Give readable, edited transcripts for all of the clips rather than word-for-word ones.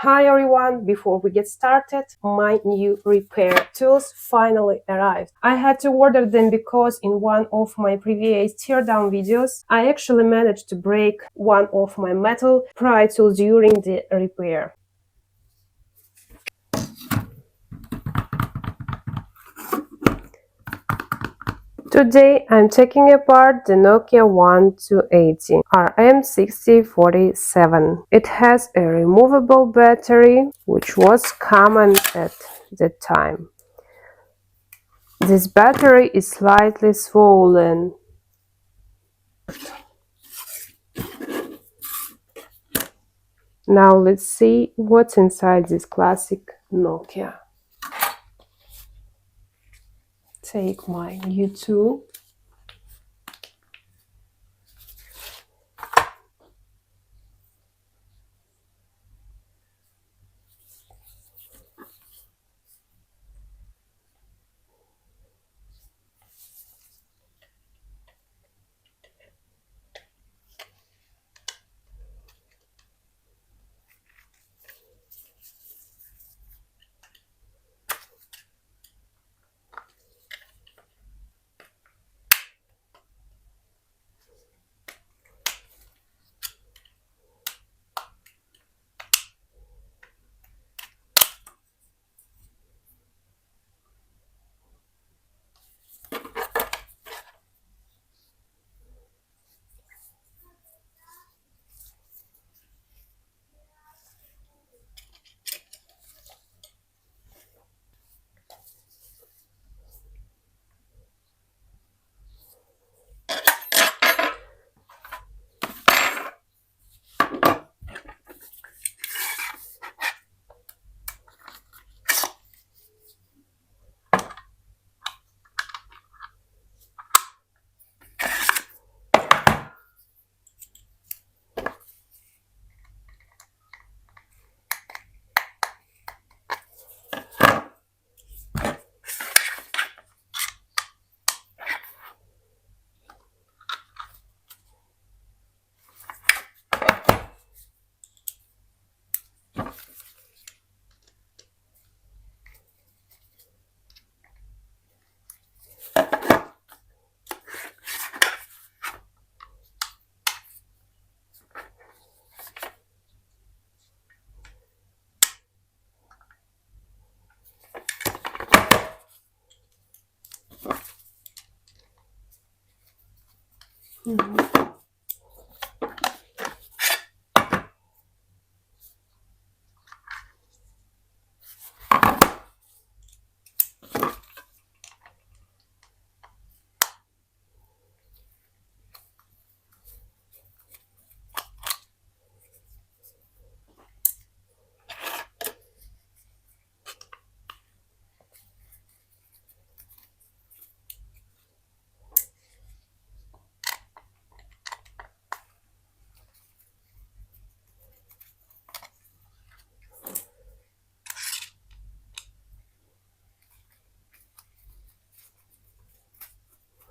Hi everyone, before we get started, my new repair tools finally arrived. I had to order them because in one of my previous teardown videos, I actually managed to break one of my metal pry tools during the repair. Today I'm taking apart the Nokia 1280 RM6047. It has a removable battery, which was common at the time. This battery is slightly swollen. Now let's see what's inside this classic Nokia. Take my new tool.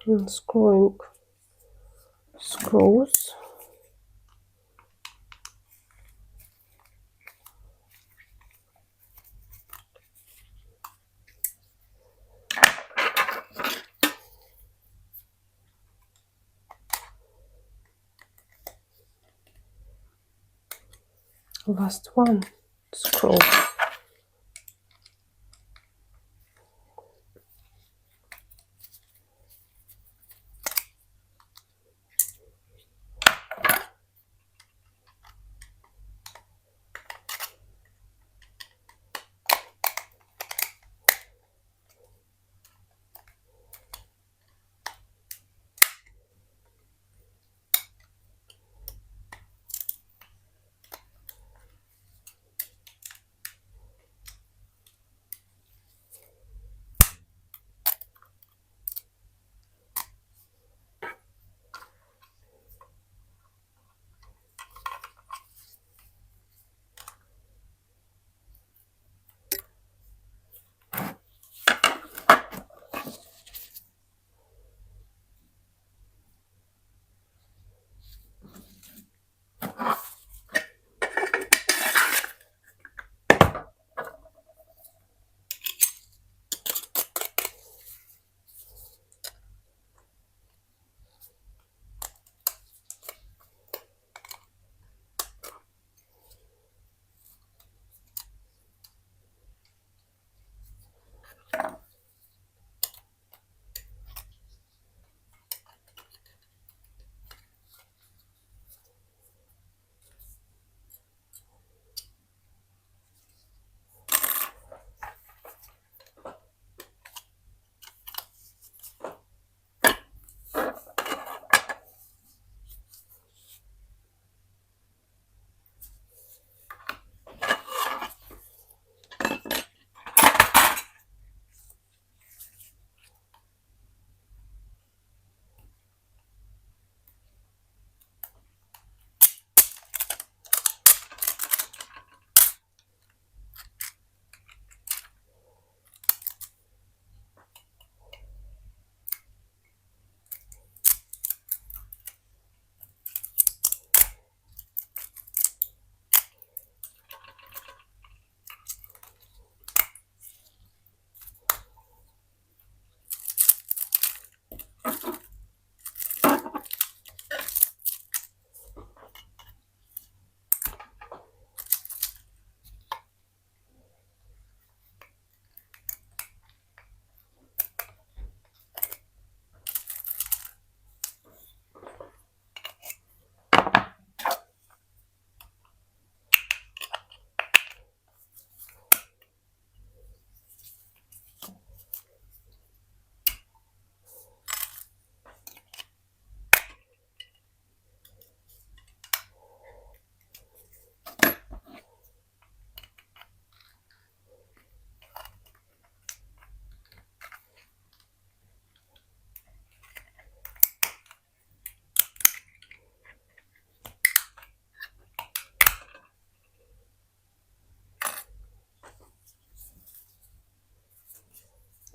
Unscrewing screws. Last one screw.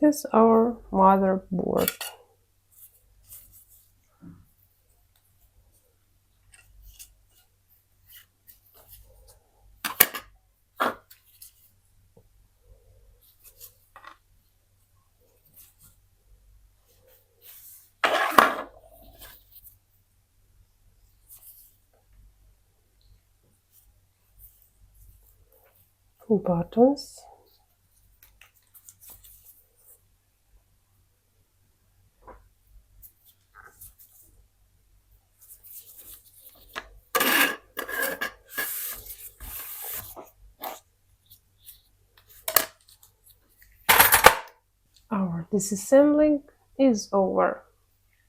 is our motherboard. Buttons. Our disassembling is over.